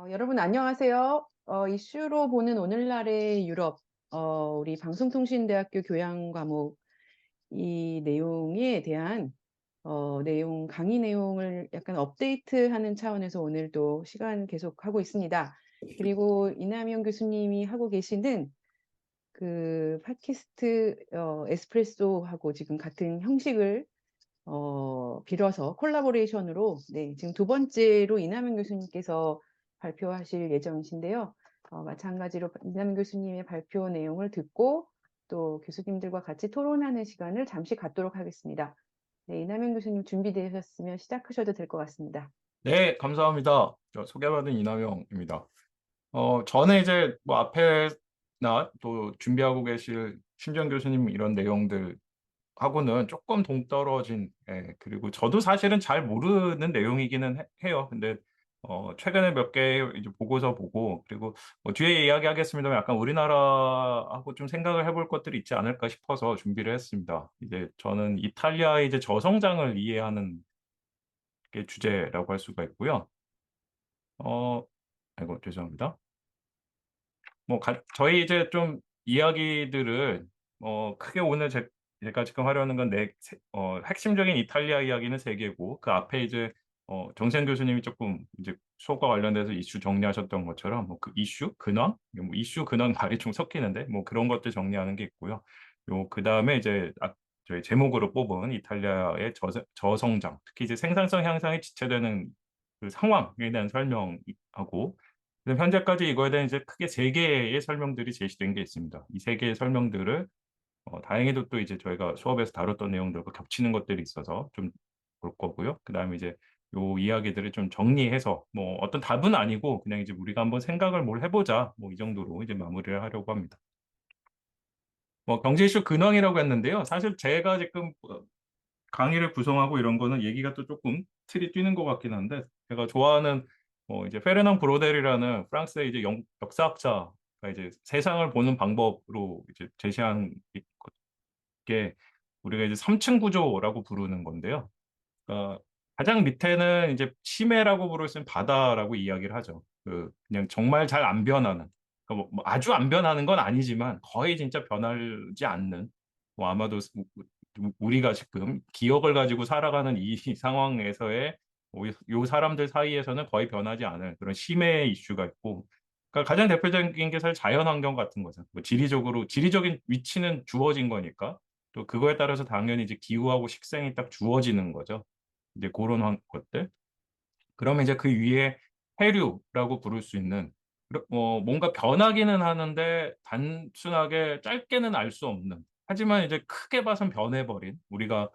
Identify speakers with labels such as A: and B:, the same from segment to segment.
A: 여러분 안녕하세요. 이슈로 보는 오늘날의 유럽, 우리 방송통신대학교 교양 과목 이 내용에 대한 내용 강의 내용을 약간 업데이트하는 차원에서 오늘도 시간 계속하고 있습니다. 그리고 이남용 교수님이 하고 계시는 그 팟캐스트 에스프레소하고 지금 같은 형식을 빌어서 콜라보레이션으로 지금 두 번째로 이남현 교수님께서 발표하실 예정이신데요. 마찬가지로 이남현 교수님의 발표 내용을 듣고 또 교수님들과 같이 토론하는 시간을 잠시 갖도록 하겠습니다. 네, 이남현 교수님 준비되셨으면 시작하셔도 될 것 같습니다.
B: 네, 감사합니다. 저 소개받은 이남영입니다. 전에 이제 뭐 앞에나 또 준비하고 계실 신정 교수님 이런 내용들하고는 조금 동떨어진, 그리고 저도 사실은 잘 모르는 내용이기는 해요. 근데 최근에 몇 개 이제 보고서 보고, 그리고 뭐 뒤에 이야기하겠습니다만 약간 우리나라하고 좀 생각을 해볼 것들이 있지 않을까 싶어서 준비를 했습니다. 이제 저는 이탈리아의 이제 저성장을 이해하는 게 주제라고 할 수가 있고요. 어, 아이고, 죄송합니다. 저희 이제 좀 이야기들을, 크게 오늘 제가 지금 하려는 건 핵심적인 이탈리아 이야기는 세 개고, 그 앞에 이제, 정세현 교수님이 조금 이제 수업과 관련돼서 이슈 정리하셨던 것처럼, 뭐 그 이슈, 근황? 뭐 이슈, 근황 말이 좀 섞이는데, 뭐 그런 것들 정리하는 게 있고요. 그 다음에 이제, 저희 제목으로 뽑은 이탈리아의 저성장, 특히 이제 생산성 향상에 지체되는 그 상황에 대한 설명하고, 그럼 현재까지 이거에 대한 이제 크게 세 개의 설명들이 제시된 게 있습니다. 이 세 개의 설명들을 다행히도 또 이제 저희가 수업에서 다뤘던 내용들과 겹치는 것들이 있어서 좀 볼 거고요. 그다음에 이제 요 이야기들을 좀 정리해서 뭐 어떤 답은 아니고 그냥 이제 우리가 한번 생각을 뭘 해보자 뭐 이 정도로 이제 마무리를 하려고 합니다. 뭐 경제 이슈 근황이라고 했는데요. 사실 제가 지금 강의를 구성하고 이런 거는 얘기가 또 조금 틀이 뛰는 것 같긴 한데 제가 좋아하는 이제 페르낭 브로델이라는 프랑스의 이제 역사학자가 이제 세상을 보는 방법으로 이제 제시한 게 우리가 이제 3층 구조라고 부르는 건데요. 그러니까 가장 밑에는 이제 심해라고 부를 수 있는 바다라고 이야기를 하죠. 그냥 정말 잘 안 변하는. 그러니까 뭐 아주 안 변하는 건 아니지만 거의 진짜 변하지 않는. 뭐 아마도 우리가 지금 기억을 가지고 살아가는 이 상황에서의 요 사람들 사이에서는 거의 변하지 않을 그런 심해 이슈가 있고. 그러니까 가장 대표적인 게 사실 자연환경 같은 거죠. 뭐 지리적인 위치는 주어진 거니까 또 그거에 따라서 당연히 이제 기후하고 식생이 딱 주어지는 거죠. 이제 그런 것들. 그러면 이제 그 위에 해류라고 부를 수 있는 뭔가 변하기는 하는데 단순하게 짧게는 알 수 없는. 하지만 이제 크게 봐선 변해버린 우리가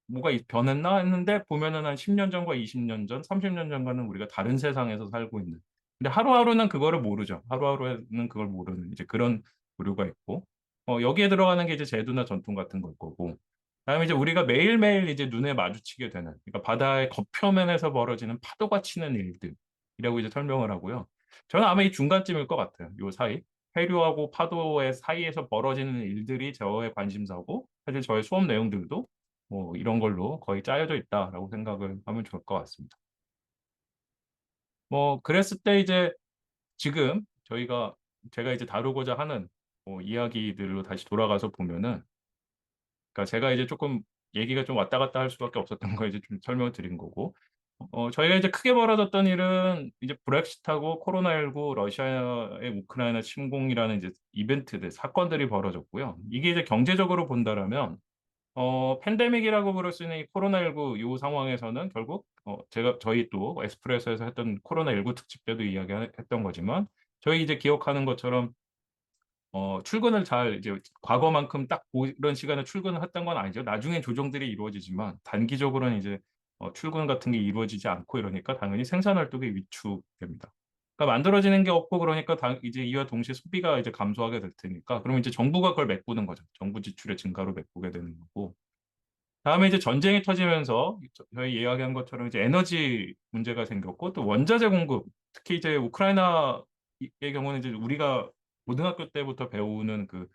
B: 뭐가 변했나 했는데 보면은 한 10년 전과 20년 전, 30년 전과는 우리가 다른 세상에서 살고 있는. 근데 하루하루는 그거를 모르죠. 하루하루는 그걸 모르는 이제 그런 부류가 있고 여기에 들어가는 게 이제 제도나 전통 같은 걸 거고. 그다음에 이제 우리가 매일매일 이제 눈에 마주치게 되는, 그러니까 바다의 겉표면에서 벌어지는 파도가 치는 일들이라고 이제 설명을 하고요. 저는 아마 이 중간쯤일 것 같아요. 요 사이. 해류하고 파도의 사이에서 벌어지는 일들이 저의 관심사고, 사실 저의 수업 내용들도 뭐 이런 걸로 거의 짜여져 있다라고 생각을 하면 좋을 것 같습니다. 뭐, 그랬을 때 이제 지금 제가 이제 다루고자 하는 이야기들로 다시 돌아가서 보면은, 그러니까 제가 이제 조금 얘기가 좀 왔다 갔다 할 수밖에 없었던 거 이제 좀 설명을 드린 거고, 저희가 이제 크게 벌어졌던 일은 이제 브렉시트하고 코로나19, 러시아의 우크라이나 침공이라는 이제 이벤트들, 사건들이 벌어졌고요. 이게 이제 경제적으로 본다라면, 팬데믹이라고 부를 수 있는 이 코로나19 이 상황에서는 결국, 저희 또 에스프레소에서 했던 코로나19 특집 때도 이야기했던 거지만, 저희 이제 기억하는 것처럼 출근을 잘 이제 과거만큼 딱 그런 시간에 출근을 했던 건 아니죠. 나중에 조정들이 이루어지지만 단기적으로는 이제 출근 같은 게 이루어지지 않고 이러니까 당연히 생산 활동이 위축됩니다. 그러니까 만들어지는 게 없고 그러니까 이제 이와 동시에 소비가 이제 감소하게 될 테니까 그러면 이제 정부가 그걸 메꾸는 거죠. 정부 지출의 증가로 메꾸게 되는 거고. 다음에 이제 전쟁이 터지면서 저희 이야기한 것처럼 이제 에너지 문제가 생겼고 또 원자재 공급, 특히 이제 우크라이나의 경우는 이제 우리가 고등학교 때부터 배우는 그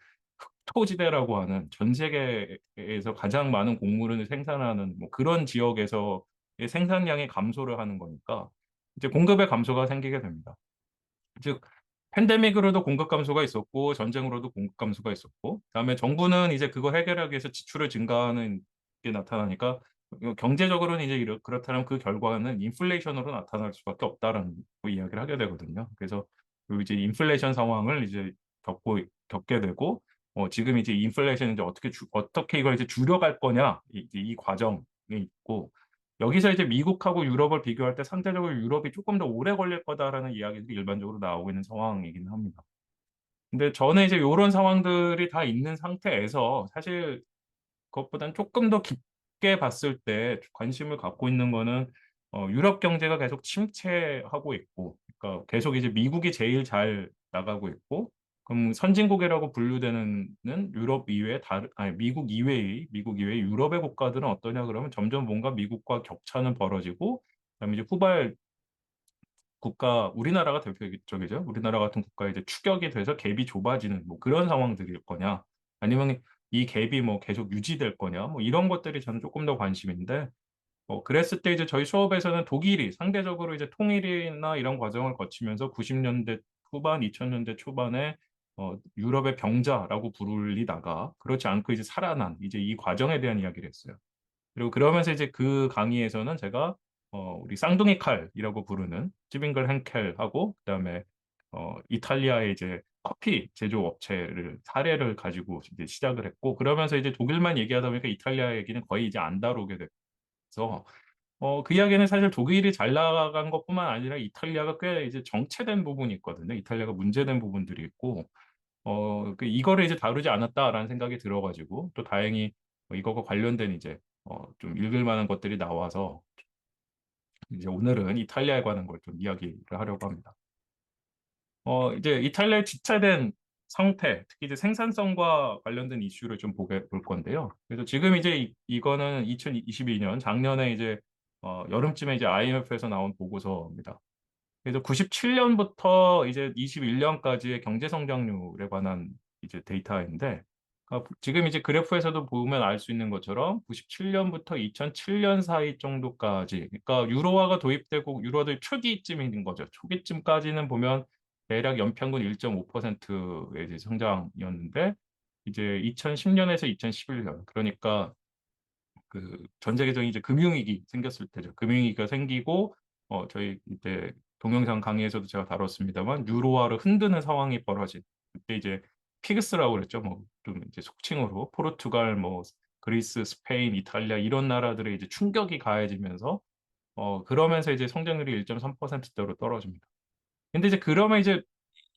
B: 흑토지대라고 하는 전 세계에서 가장 많은 곡물을 생산하는 뭐 그런 지역에서의 생산량이 감소를 하는 거니까 이제 공급의 감소가 생기게 됩니다. 즉 팬데믹으로도 공급 감소가 있었고 전쟁으로도 공급 감소가 있었고 그다음에 정부는 이제 그거 해결하기 위해서 지출을 증가하는 게 나타나니까 경제적으로는 이제 그렇다면 그 결과는 인플레이션으로 나타날 수밖에 없다라는 이야기를 하게 되거든요. 그래서 그 이제 인플레이션 상황을 이제 겪게 되고 지금 이제 인플레이션 이제 어떻게 이걸 이제 줄여갈 거냐 이 과정이 있고 여기서 이제 미국하고 유럽을 비교할 때 상대적으로 유럽이 조금 더 오래 걸릴 거다라는 이야기들이 일반적으로 나오고 있는 상황이긴 합니다. 근데 저는 이제 이런 상황들이 다 있는 상태에서 사실 그것보단 조금 더 깊게 봤을 때 관심을 갖고 있는 거는 유럽 경제가 계속 침체하고 있고, 그러니까 계속 이제 미국이 제일 잘 나가고 있고, 그럼 선진국이라고 분류되는 유럽 이외에 아니 미국 이외의 유럽의 국가들은 어떠냐 그러면 점점 뭔가 미국과 격차는 벌어지고, 그다음에 이제 후발 국가 우리나라가 대표적이죠. 우리나라 같은 국가에 이제 추격이 돼서 갭이 좁아지는 뭐 그런 상황들일 거냐, 아니면 이 갭이 뭐 계속 유지될 거냐, 뭐 이런 것들이 저는 조금 더 관심인데, 그랬을 때 이제 저희 수업에서는 독일이 상대적으로 이제 통일이나 이런 과정을 거치면서 90년대 후반, 2000년대 초반에 유럽의 병자라고 부르리다가 그렇지 않고 이제 살아난 이제 이 과정에 대한 이야기를 했어요. 그리고 그러면서 이제 그 강의에서는 제가 우리 쌍둥이 칼이라고 부르는 찌빙글 henkel하고 그다음에 이탈리아의 이제 커피 제조 업체를 사례를 가지고 이제 시작을 했고 그러면서 이제 독일만 얘기하다 보니까 이탈리아 얘기는 거의 이제 안 다루게 돼서 그 이야기는 사실 독일이 잘 나간 것뿐만 아니라 이탈리아가 꽤 이제 정체된 부분이 있거든요. 이탈리아가 문제된 부분들이 있고 이거를 이제 다루지 않았다라는 생각이 들어가지고 또 다행히 이거가 관련된 이제 좀 읽을 만한 것들이 나와서 이제 오늘은 이탈리아에 관한 걸 좀 이야기를 하려고 합니다. 이제 이탈리아의 지체된 상태, 특히 이제 생산성과 관련된 이슈를 좀 볼 건데요. 그래서 지금 이제 이거는 2022년 작년에 이제 여름쯤에 이제 IMF에서 나온 보고서입니다. 그래서 97년부터 이제 21년까지의 경제 성장률에 관한 이제 데이터인데, 지금 이제 그래프에서도 보면 알 수 있는 것처럼 97년부터 2007년 사이 정도까지, 그러니까 유로화가 도입되고 유로화 도입 초기쯤인 거죠. 초기쯤까지는 보면 대략 연평균 1.5%의 이제 성장이었는데, 이제 2010년에서 2011년, 그러니까 그 전 세계적인 이제 금융위기 생겼을 때죠. 금융위기가 생기고 저희 이때 동영상 강의에서도 제가 다뤘습니다만 유로화를 흔드는 상황이 벌어진 그때 이제 피그스라고 그랬죠. 뭐 좀 이제 속칭으로 포르투갈, 뭐 그리스, 스페인, 이탈리아 이런 나라들의 이제 충격이 가해지면서 그러면서 이제 성장률이 1.3%대로 떨어집니다. 근데 이제 그러면 이제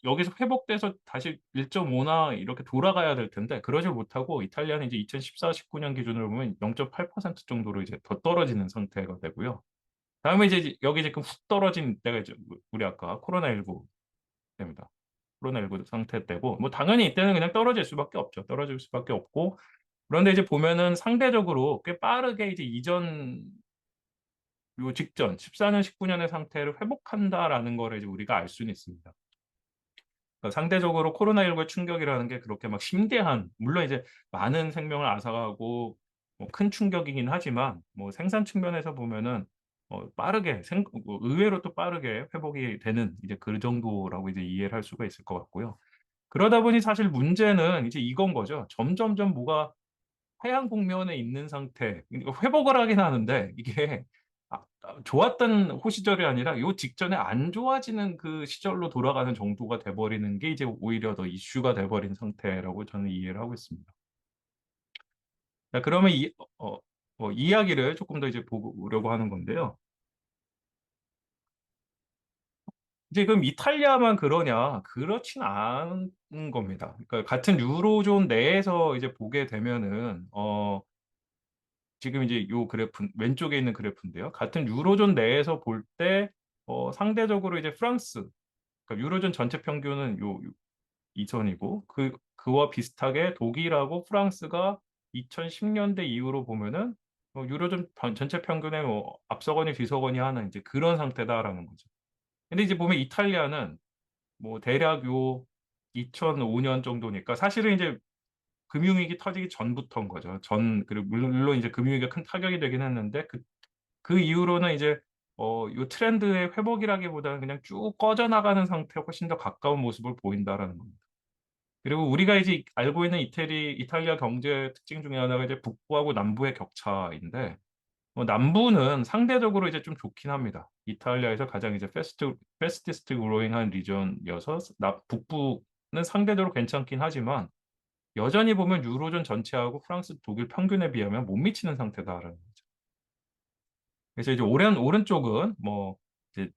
B: 여기서 회복돼서 다시 1.5나 이렇게 돌아가야 될 텐데 그러질 못하고 이탈리아는 이제 2014, 19년 기준으로 보면 0.8% 정도로 이제 더 떨어지는 상태가 되고요. 다음에 이제 여기 지금 훅 떨어진 때가 이제 우리 아까 코로나19 때입니다. 코로나19 상태 때고 뭐 당연히 이때는 그냥 떨어질 수밖에 없죠. 떨어질 수밖에 없고 그런데 이제 보면은 상대적으로 꽤 빠르게 이제 이전 요 직전 14년, 19년의 상태를 회복한다라는 거를 이제 우리가 알 수는 있습니다. 그러니까 상대적으로 코로나19의 충격이라는 게 그렇게 막 심대한, 물론 이제 많은 생명을 앗아가고 뭐큰 충격이긴 하지만 뭐 생산 측면에서 보면은 빠르게 의외로 또 빠르게 회복이 되는 이제 그 정도라고 이제 이해를 할 수가 있을 것 같고요. 그러다 보니 사실 문제는 이제 이건 거죠. 점점점 뭐가 하향 국면에 있는 상태, 그러니까 회복을 하긴 하는데 이게 좋았던 호시절이 아니라 요 직전에 안 좋아지는 그 시절로 돌아가는 정도가 돼버리는 게 이제 오히려 더 이슈가 돼버린 상태라고 저는 이해를 하고 있습니다. 자, 그러면 이야기를 조금 더 이제 보려고 하는 건데요. 이제 그럼 이탈리아만 그러냐? 그렇진 않은 겁니다. 그러니까 같은 유로존 내에서 이제 보게 되면은 지금 이제 요 그래프 왼쪽에 있는 그래프인데요. 같은 유로존 내에서 볼 때 상대적으로 이제 프랑스, 그러니까 유로존 전체 평균은 요 이전이고 그와 비슷하게 독일하고 프랑스가 2010년대 이후로 보면은 유로존 전체 평균에 뭐 앞서거니 뒤서거니 하는 이제 그런 상태다라는 거죠. 근데 이제 보면 이탈리아는 뭐 대략 요 2005년 정도니까 사실은 이제 금융위기 터지기 전부터인 거죠. 그리고 물론 이제 금융위기가 큰 타격이 되긴 했는데 그 이후로는 이제 요 트렌드의 회복이라기보다는 그냥 쭉 꺼져나가는 상태에 훨씬 더 가까운 모습을 보인다라는 겁니다. 그리고 우리가 이제 알고 있는 이탈리아 경제 특징 중에 하나가 이제 북부하고 남부의 격차인데, 남부는 상대적으로 이제 좀 좋긴 합니다. 이탈리아에서 가장 이제 패스티스트 그로잉한 리전이어서 북부는 상대적으로 괜찮긴 하지만 여전히 보면 유로존 전체하고 프랑스, 독일 평균에 비하면 못 미치는 상태다라는 거죠. 그래서 이제 오른쪽은 뭐 이제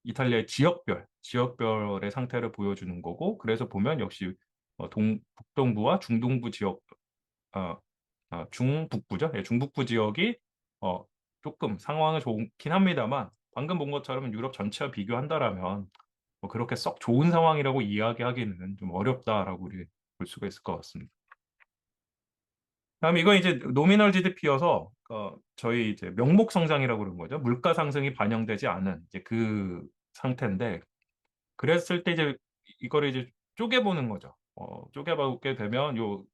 B: 이탈리아의 지역별의 상태를 보여주는 거고, 그래서 보면 역시 북동부와 중동부 지역, 아, 중북부죠. 예, 중북부 지역이 어, 조금 상황은 좋긴 합니다만, 방금 본 것처럼 유럽 전체와 비교한다라면 뭐 그렇게 썩 좋은 상황이라고 이야기하기는 좀 어렵다라고 우리 볼 수가 있을 것 같습니다. 다음 이건 이제 노미널 GDP여서 저희 이제 명목 성장이라고 그러는 거죠. 물가 상승이 반영되지 않은 이제 그 상태인데, 그랬을 때 이제 이거를 이제 쪼개보는 거죠. 쪼개보게 되면 요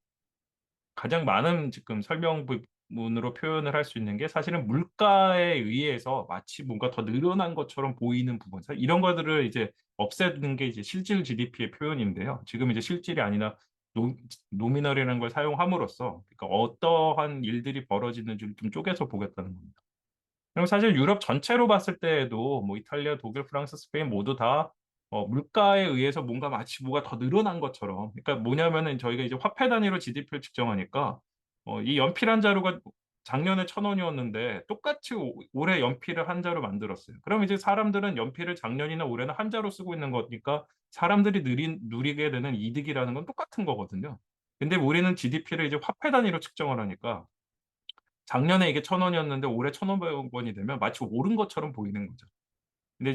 B: 가장 많은 지금 설명 부분으로 표현을 할 수 있는 게 사실은 물가에 의해서 마치 뭔가 더 늘어난 것처럼 보이는 부분. 사실 이런 것들을 이제 없애는 게 이제 실질 GDP의 표현인데요. 지금 이제 실질이 아니라 노, 노미널이라는 걸 사용함으로써 그러니까 어떠한 일들이 벌어지는지를 좀 쪼개서 보겠다는 겁니다. 그럼 사실 유럽 전체로 봤을 때에도 뭐 이탈리아, 독일, 프랑스, 스페인 모두 다 물가에 의해서 뭔가 마치 뭐가 더 늘어난 것처럼. 그러니까 뭐냐면은 저희가 이제 화폐 단위로 GDP를 측정하니까 이 연필 한 자루가 작년에 1,000원이었는데 똑같이 올해 연필을 한 자루 만들었어요. 그럼 이제 사람들은 연필을 작년이나 올해는 한 자루 쓰고 있는 거니까 사람들이 누리게 되는 이득이라는 건 똑같은 거거든요. 근데 우리는 GDP를 이제 화폐 단위로 측정을 하니까 작년에 이게 1,000원이었는데 올해 1,500원이 되면 마치 오른 것처럼 보이는 거죠. 근데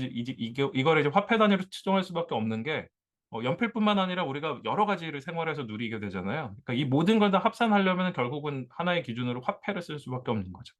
B: 이걸 이제 화폐 단위로 측정할 수밖에 없는 게 연필뿐만 아니라 우리가 여러 가지를 생활에서 누리게 되잖아요. 그러니까 이 모든 걸 다 합산하려면 결국은 하나의 기준으로 화폐를 쓸 수밖에 없는 거죠.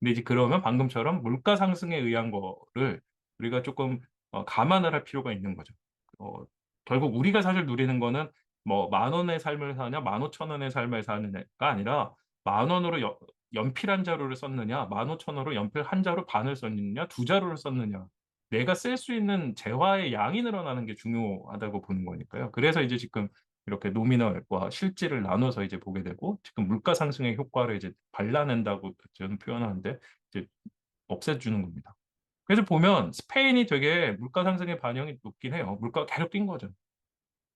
B: 근데 이제 그러면 방금처럼 물가 상승에 의한 거를 우리가 조금 감안을 할 필요가 있는 거죠. 어, 결국 우리가 사실 누리는 거는 뭐 10,000원의 삶을 사냐, 15,000원의 삶을 사느냐가 아니라 10,000원으로 연필 한 자루를 썼느냐, 15,000원으로 연필 한 자루 반을 썼느냐, 두 자루를 썼느냐. 내가 쓸 수 있는 재화의 양이 늘어나는 게 중요하다고 보는 거니까요. 그래서 이제 지금 이렇게 노미널과 실질을 나눠서 이제 보게 되고, 지금 물가 상승의 효과를 이제 발라낸다고 저는 표현하는데 이제 없애주는 겁니다. 그래서 보면 스페인이 되게 물가 상승의 반영이 높긴 해요. 물가가 계속 뛴 거죠.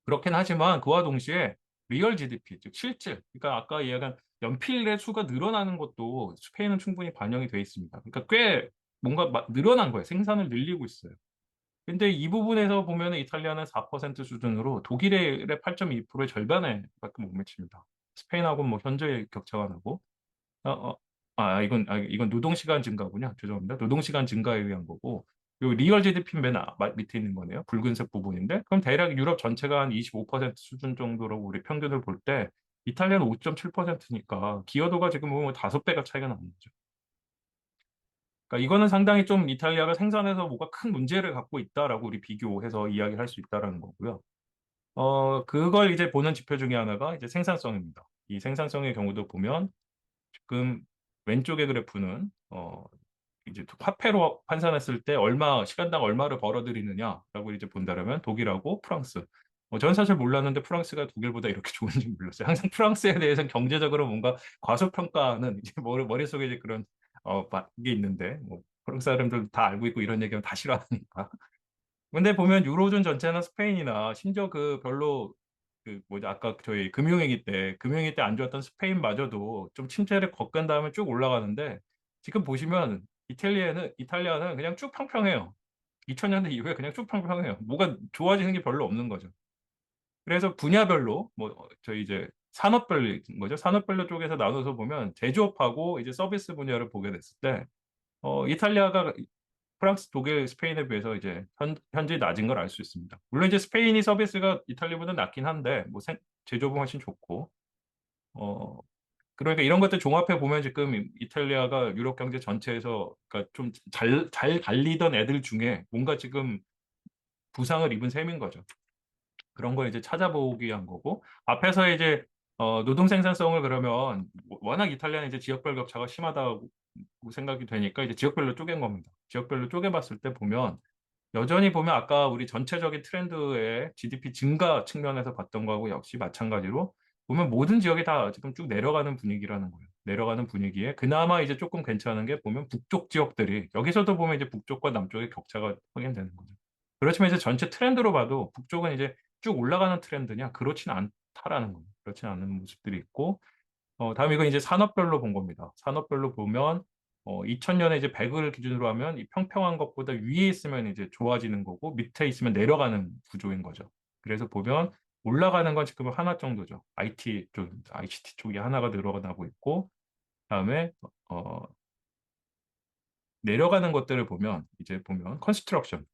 B: 그렇긴 하지만 그와 동시에 리얼 GDP, 즉 실질, 그러니까 아까 이야기한 연필의 수가 늘어나는 것도 스페인은 충분히 반영이 돼 있습니다. 그러니까 꽤 뭔가 늘어난 거예요. 생산을 늘리고 있어요. 근데 이 부분에서 보면 이탈리아는 4% 수준으로 독일의 8.2%의 절반에 밖에 못 미칩니다. 스페인하고 뭐 현저히 격차가 나고, 어, 어, 이건 노동시간 증가군요. 죄송합니다. 노동시간 증가에 의한 거고, 요 리얼 GDP 맨 밑에 있는 거네요. 붉은색 부분인데, 그럼 대략 유럽 전체가 한 25% 수준 정도로 우리 평균을 볼 때, 이탈리아는 5.7%니까 기여도가 지금 보면 5배가 차이가 나는 거죠. 그러니까 이거는 상당히 좀 이탈리아가 생산에서 뭐가 큰 문제를 갖고 있다라고 우리 비교해서 이야기할 수 있다라는 거고요. 그걸 이제 보는 지표 중에 하나가 이제 생산성입니다. 이 생산성의 경우도 보면 지금 왼쪽의 그래프는 이제 화폐로 환산했을 때 시간당 얼마를 벌어들이느냐라고 이제 본다면 독일하고 프랑스. 저는 사실 몰랐는데 프랑스가 독일보다 이렇게 좋은지 몰랐어요. 항상 프랑스에 대해서는 경제적으로 뭔가 과소평가는 이제 머릿속에 이제 그런 게 있는데 뭐 프랑스 사람들 다 알고 있고 이런 얘기하면 다 싫어하니까. 근데 보면 유로존 전체나 스페인이나 심지어 그 별로 그 뭐지 아까 저희 금융위기 때 안 좋았던 스페인마저도 좀 침체를 겪은 다음에 쭉 올라가는데 지금 보시면 이탈리아는 그냥 쭉 평평해요. 2000년대 이후에 그냥 쭉 평평해요. 뭐가 좋아지는 게 별로 없는 거죠. 그래서 분야별로 뭐 저희 이제 산업별인 거죠. 산업별로 쪽에서 나눠서 보면 제조업하고 이제 서비스 분야를 보게 됐을 때 이탈리아가 프랑스, 독일, 스페인에 비해서 이제 현재 낮은 걸 알 수 있습니다. 물론 이제 스페인이 서비스가 이탈리아보다 낮긴 한데 뭐 제조업은 훨씬 좋고 어 그러니까 이런 것들 종합해 보면 지금 이탈리아가 유럽 경제 전체에서 그러니까 좀 잘 달리던 애들 중에 뭔가 지금 부상을 입은 셈인 거죠. 그런 걸 이제 찾아보기 위한 거고 앞에서 이제 노동 생산성을 그러면 워낙 이탈리아는 이제 지역별 격차가 심하다고 생각이 되니까 이제 지역별로 쪼갠 겁니다. 지역별로 쪼개봤을 때 보면 여전히 보면 아까 우리 전체적인 트렌드의 GDP 증가 측면에서 봤던 거하고 역시 마찬가지로 보면 모든 지역이 다 지금 쭉 내려가는 분위기라는 거예요. 내려가는 분위기에 그나마 이제 조금 괜찮은 게 보면 북쪽 지역들이 여기서도 보면 이제 북쪽과 남쪽의 격차가 확인되는 거죠. 그렇지만 이제 전체 트렌드로 봐도 북쪽은 이제 쭉 올라가는 트렌드냐? 그렇지는 않다라는 거예요. 그렇지 않은 모습들이 있고 다음에 이건 이제 산업별로 본 겁니다. 산업별로 보면 2000년에 이제 100을 기준으로 하면 이 평평한 것보다 위에 있으면 이제 좋아지는 거고 밑에 있으면 내려가는 구조인 거죠. 그래서 보면 올라가는 건 지금 하나 정도죠. IT 쪽, ICT 쪽이 하나가 늘어나고 있고 그다음에 어, 내려가는 것들을 보면 이제 보면 컨스트럭션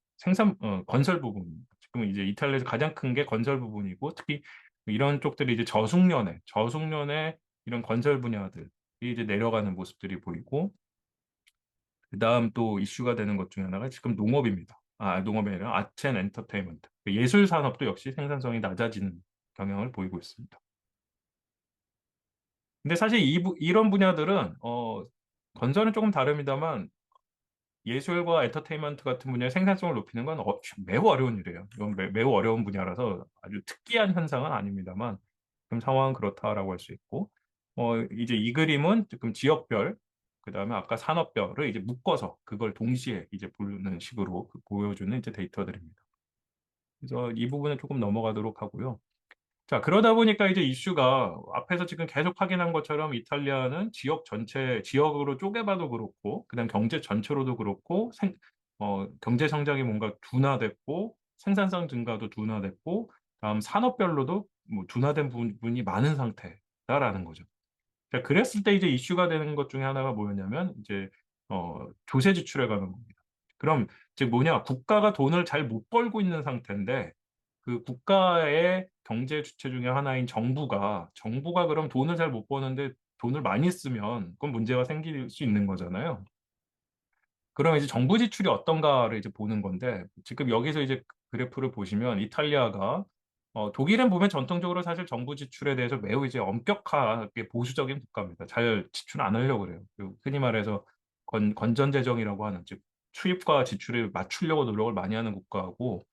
B: 건설 부분 지금 이제 이탈리아에서 가장 큰 게 건설 부분이고 특히 이런 쪽들이 이제 저숙련의 이런 건설 분야들이 이제 내려가는 모습들이 보이고 그다음 또 이슈가 되는 것 중에 하나가 지금 농업입니다. 농업이 아니라 아트 앤 엔터테인먼트. 예술 산업도 역시 생산성이 낮아지는 경향을 보이고 있습니다. 근데 사실 이런 분야들은 건설은 조금 다릅니다만 예술과 엔터테인먼트 같은 분야의 생산성을 높이는 건 매우 어려운 일이에요. 이건 매우 어려운 분야라서 아주 특이한 현상은 아닙니다만 지금 상황은 그렇다라고 할 수 있고 이제 이 그림은 지금 지역별 그다음에 아까 산업별을 이제 묶어서 그걸 동시에 이제 보는 식으로 보여주는 이제 데이터들입니다. 그래서 이 부분은 조금 넘어가도록 하고요. 자, 그러다 보니까 이제 이슈가 앞에서 지금 계속 확인한 것처럼 이탈리아는 지역으로 쪼개봐도 그렇고, 그다음 경제 전체로도 그렇고, 경제 성장이 뭔가 둔화됐고, 생산성 증가도 둔화됐고, 다음 산업별로도 뭐 둔화된 부분이 많은 상태다라는 거죠. 자, 그랬을 때 이제 이슈가 되는 것 중에 하나가 뭐였냐면, 이제, 조세 지출에 관한 겁니다. 그럼, 즉 뭐냐, 국가가 돈을 잘 못 벌고 있는 상태인데, 그 국가의 경제 주체 중에 하나인 정부가 그럼 돈을 잘 못 버는데 돈을 많이 쓰면 그건 문제가 생길 수 있는 거잖아요. 그럼 이제 정부 지출이 어떤가를 이제 보는 건데 지금 여기서 이제 그래프를 보시면 이탈리아가 독일은 보면 전통적으로 사실 정부 지출에 대해서 매우 이제 엄격하게 보수적인 국가입니다. 잘 지출 안 하려고 그래요. 흔히 말해서 건전 재정이라고 하는 즉 수입과 지출을 맞추려고 노력을 많이 하는 국가고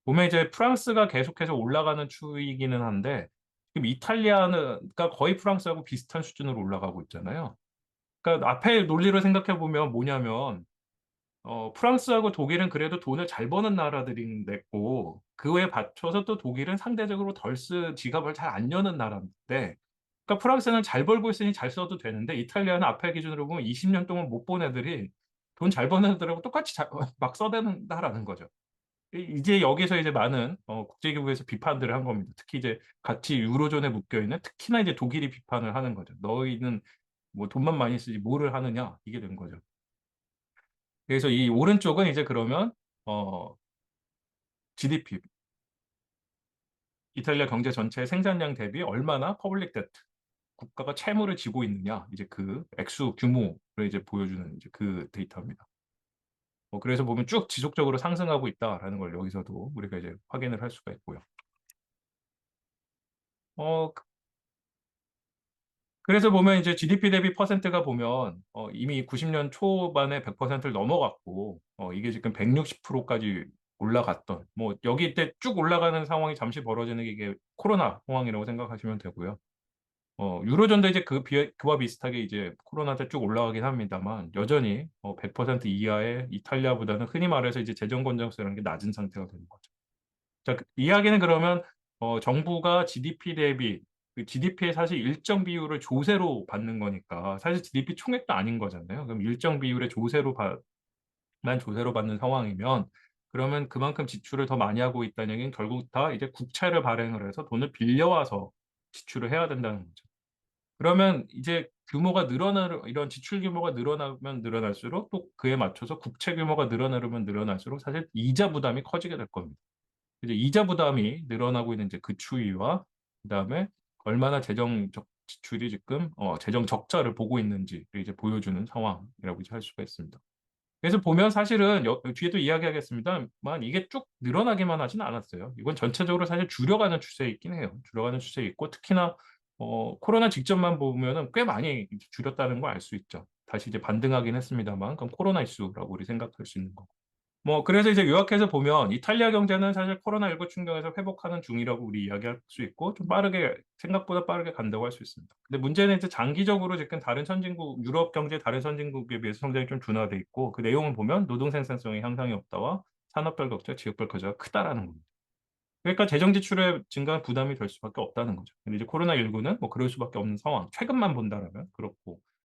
B: 보면 이제 프랑스가 계속해서 올라가는 추이기는 한데 지금 이탈리아가 거의 프랑스하고 비슷한 수준으로 올라가고 있잖아요. 그러니까 앞에 논리를 생각해 보면 뭐냐면 프랑스하고 독일은 그래도 돈을 잘 버는 나라들인 데고 그에 받쳐서 또 독일은 상대적으로 지갑을 잘 안 여는 나라인데 그러니까 프랑스는 잘 벌고 있으니 잘 써도 되는데 이탈리아는 앞에 기준으로 보면 20년 동안 못 본 애들이 돈 잘 버는 애들하고 똑같이 막 써댄다라는 거죠. 이제 여기서 이제 많은 국제기구에서 비판들을 한 겁니다. 특히 이제 같이 유로존에 묶여 있는 특히나 이제 독일이 비판을 하는 거죠. 너희는 뭐 돈만 많이 쓰지 뭐를 하느냐 이게 된 거죠. 그래서 이 오른쪽은 이제 그러면 GDP 이탈리아 경제 전체 생산량 대비 얼마나 퍼블릭 데트 국가가 채무를 지고 있느냐 이제 그 액수 규모를 이제 보여주는 이제 그 데이터입니다. 그래서 보면 쭉 지속적으로 상승하고 있다라는 걸 여기서도 우리가 이제 확인을 할 수가 있고요. 어, 그래서 보면 이제 GDP 대비 퍼센트가 보면 이미 90년 초반에 100%를 넘어갔고 이게 지금 160%까지 올라갔던 뭐 여기 때 쭉 올라가는 상황이 잠시 벌어지는 게 이게 코로나 상황이라고 생각하시면 되고요. 유로존도 이제 그와 비슷하게 이제 코로나 때 쭉 올라가긴 합니다만 여전히 100% 이하의 이탈리아보다는 흔히 말해서 이제 재정 건전성이라는 게 낮은 상태가 되는 거죠. 자, 이야기는 그러면 정부가 GDP 대비 그 GDP의 사실 일정 비율을 조세로 받는 거니까 사실 GDP 총액도 아닌 거잖아요. 그럼 일정 비율의 만 조세로 받는 상황이면 그러면 그만큼 지출을 더 많이 하고 있다는 얘기는 결국 다 이제 국채를 발행을 해서 돈을 빌려와서 지출을 해야 된다는 거죠. 그러면 이제 이런 지출 규모가 늘어나면 늘어날수록 또 그에 맞춰서 국채 규모가 늘어나면 늘어날수록 사실 이자 부담이 커지게 될 겁니다. 이제 이자 부담이 늘어나고 있는 이제 그 추이와 그다음에 얼마나 재정적 지출이 지금 재정 적자를 보고 있는지를 이제 보여주는 상황이라고 이제 할 수가 있습니다. 그래서 보면 사실은 뒤에도 이야기하겠습니다만 이게 쭉 늘어나기만 하지는 않았어요. 이건 전체적으로 사실 줄여가는 추세에 있긴 해요. 줄여가는 추세에 있고 특히나 코로나 직전만 보면은 꽤 많이 줄였다는 걸 알 수 있죠. 다시 이제 반등하긴 했습니다만, 그럼 코로나 이슈라고 우리 생각할 수 있는 거고. 뭐 그래서 이제 요약해서 보면 이탈리아 경제는 사실 코로나19 충격에서 회복하는 중이라고 우리 이야기할 수 있고 좀 빠르게 생각보다 빠르게 간다고 할 수 있습니다. 근데 문제는 이제 장기적으로 지금 다른 선진국 유럽 경제 다른 선진국에 비해서 성장이 좀 둔화돼 있고 그 내용을 보면 노동 생산성의 향상이 없다와 산업별 격차, 지역별 거리가 크다라는 겁니다. 그러니까 재정 지출의 증가 부담이 될 수밖에 없다는 거죠. 근데 이제 코로나19는 뭐 그럴 수밖에 없는 상황. 최근만 본다라면 그렇고